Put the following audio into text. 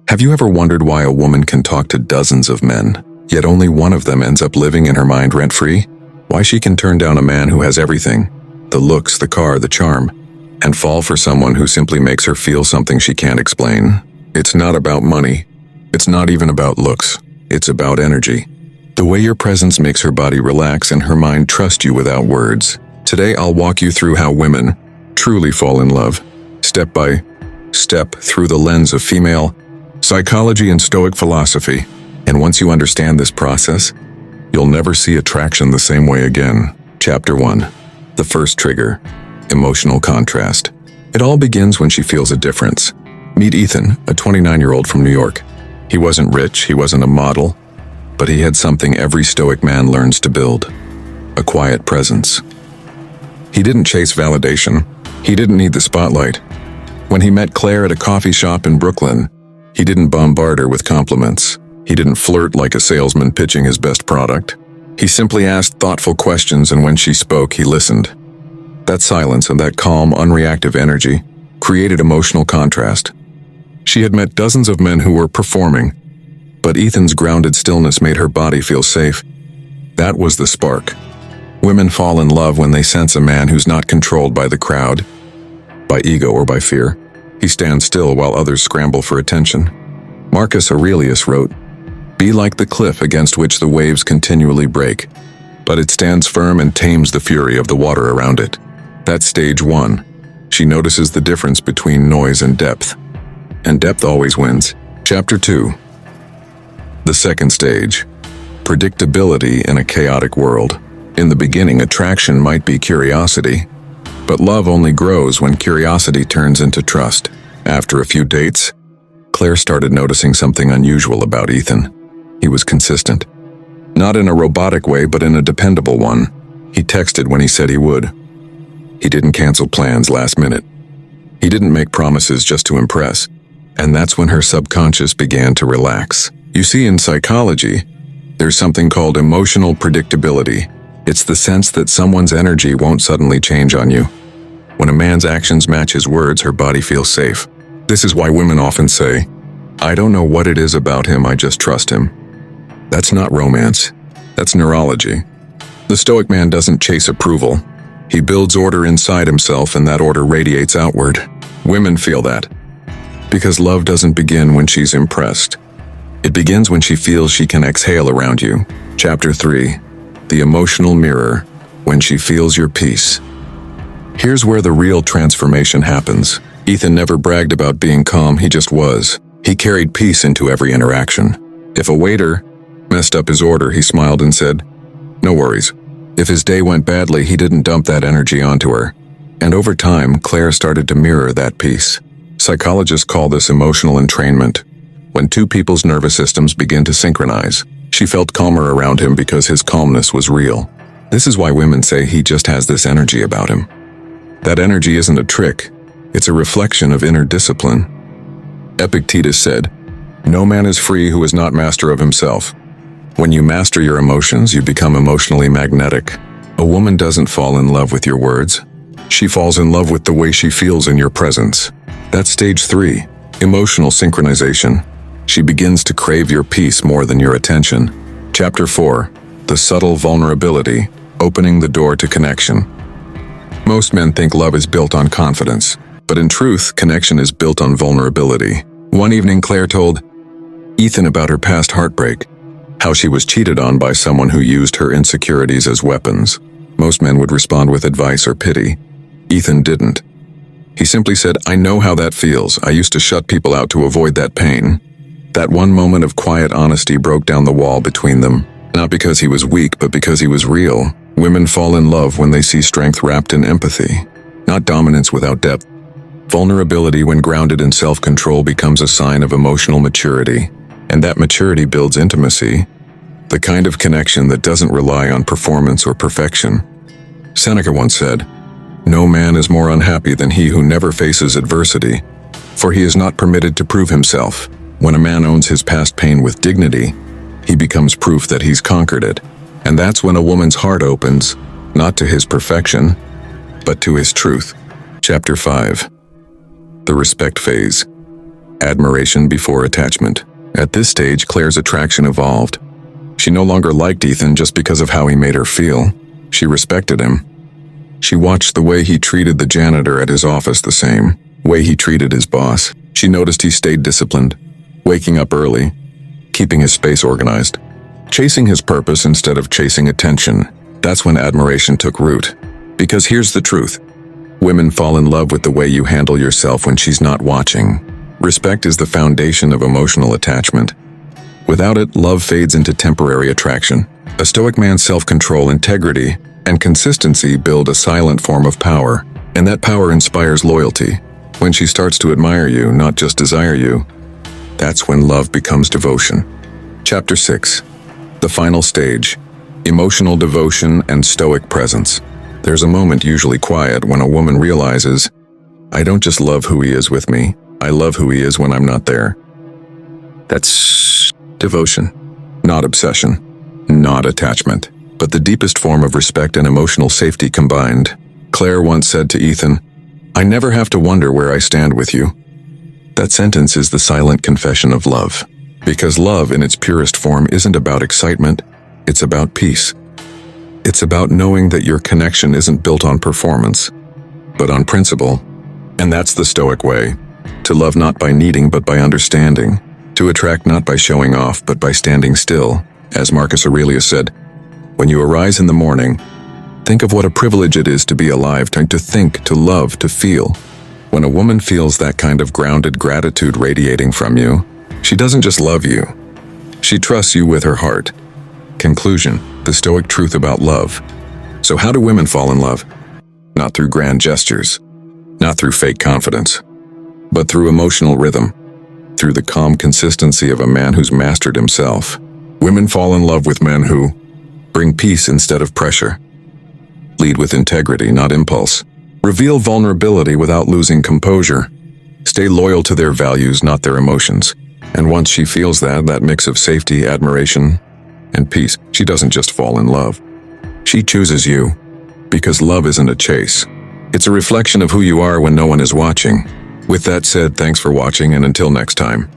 Have you ever wondered why a woman can talk to dozens of men, yet only one of them ends up living in her mind rent-free? Why she can turn down a man who has everything, the looks, the car, the charm, and fall for someone who simply makes her feel something she can't explain? It's not about money. It's not even about looks. It's about energy. The way your presence makes her body relax and her mind trust you without words. Today I'll walk you through how women truly fall in love, step by step through the lens of female psychology and Stoic philosophy. And once you understand this process, you'll never see attraction the same way again. Chapter 1. The first trigger. Emotional contrast. It all begins when she feels a difference. Meet Ethan, a 29-year-old from New York. He wasn't rich, he wasn't a model, but he had something every Stoic man learns to build: a quiet presence. He didn't chase validation. He didn't need the spotlight. When he met Claire at a coffee shop in Brooklyn, he didn't bombard her with compliments. He didn't flirt like a salesman pitching his best product. He simply asked thoughtful questions, and when she spoke, he listened. That silence and that calm, unreactive energy created emotional contrast. She had met dozens of men who were performing, but Ethan's grounded stillness made her body feel safe. That was the spark. Women fall in love when they sense a man who's not controlled by the crowd, by ego or by fear. He stands still while others scramble for attention. Marcus Aurelius wrote, "Be like the cliff against which the waves continually break, but it stands firm and tames the fury of the water around it." That's stage 1. She notices the difference between noise and depth. And depth always wins. Chapter 2. The second stage. Predictability in a chaotic world. In the beginning, attraction might be curiosity, but love only grows when curiosity turns into trust. After a few dates, Claire started noticing something unusual about Ethan. He was consistent. Not in a robotic way, but in a dependable one. He texted when he said he would. He didn't cancel plans last minute. He didn't make promises just to impress. And that's when her subconscious began to relax. You see, in psychology, there's something called emotional predictability. It's the sense that someone's energy won't suddenly change on you. When a man's actions match his words, her body feels safe. This is why women often say, "I don't know what it is about him, I just trust him." That's not romance. That's neurology. The Stoic man doesn't chase approval. He builds order inside himself, and that order radiates outward. Women feel that. Because love doesn't begin when she's impressed. It begins when she feels she can exhale around you. Chapter 3. The emotional mirror. When she feels your peace. Here's where the real transformation happens. Ethan never bragged about being calm, he just was. He carried peace into every interaction. If a waiter messed up his order, he smiled and said, "No worries." If his day went badly, he didn't dump that energy onto her. And over time, Claire started to mirror that peace. Psychologists call this emotional entrainment. When two people's nervous systems begin to synchronize, she felt calmer around him because his calmness was real. This is why women say he just has this energy about him. That energy isn't a trick. It's a reflection of inner discipline. Epictetus said, "No man is free who is not master of himself." When you master your emotions, you become emotionally magnetic. A woman doesn't fall in love with your words. She falls in love with the way she feels in your presence. That's stage 3, emotional synchronization. She begins to crave your peace more than your attention. Chapter 4. The subtle vulnerability, opening the door to connection. Most men think love is built on confidence, but in truth, connection is built on vulnerability. One evening, Claire told Ethan about her past heartbreak, how she was cheated on by someone who used her insecurities as weapons. Most men would respond with advice or pity. Ethan didn't. He simply said, "I know how that feels. I used to shut people out to avoid that pain." That one moment of quiet honesty broke down the wall between them. Not because he was weak, but because he was real. Women fall in love when they see strength wrapped in empathy, not dominance without depth. Vulnerability, when grounded in self-control, becomes a sign of emotional maturity. And that maturity builds intimacy, the kind of connection that doesn't rely on performance or perfection. Seneca once said, "No man is more unhappy than he who never faces adversity, for he is not permitted to prove himself." When a man owns his past pain with dignity, he becomes proof that he's conquered it. And that's when a woman's heart opens, not to his perfection, but to his truth. Chapter 5. The respect phase. Admiration before attachment. At this stage, Claire's attraction evolved. She no longer liked Ethan just because of how he made her feel. She respected him. She watched the way he treated the janitor at his office, the same way he treated his boss. She noticed he stayed disciplined, waking up early, keeping his space organized, chasing his purpose instead of chasing attention. That's when admiration took root. Because here's the truth. Women fall in love with the way you handle yourself when she's not watching. Respect is the foundation of emotional attachment. Without it, love fades into temporary attraction. A Stoic man's self-control, integrity, and consistency build a silent form of power, and that power inspires loyalty. When she starts to admire you, not just desire you, that's when love becomes devotion. Chapter 6. The final stage. Emotional devotion and Stoic presence. There's a moment, usually quiet, when a woman realizes, I don't just love who he is with me, I love who he is when I'm not there. That's devotion, not obsession, not attachment, but the deepest form of respect and emotional safety combined. Claire once said to Ethan, I never have to wonder where I stand with you. That sentence is the silent confession of love. Because love in its purest form isn't about excitement, it's about peace. It's about knowing that your connection isn't built on performance, but on principle. And that's the Stoic way. To love not by needing but by understanding. To attract not by showing off but by standing still. As Marcus Aurelius said, when you arise in the morning, think of what a privilege it is to be alive, to think, to love, to feel. When a woman feels that kind of grounded gratitude radiating from you, she doesn't just love you. She trusts you with her heart. Conclusion, the Stoic truth about love. So how do women fall in love? Not through grand gestures, not through fake confidence, but through emotional rhythm, through the calm consistency of a man who's mastered himself. Women fall in love with men who bring peace instead of pressure, lead with integrity, not impulse, reveal vulnerability without losing composure, stay loyal to their values, not their emotions. And once she feels that mix of safety, admiration, and peace, she doesn't just fall in love. She chooses you, because love isn't a chase. It's a reflection of who you are when no one is watching. With that said, thanks for watching, and until next time.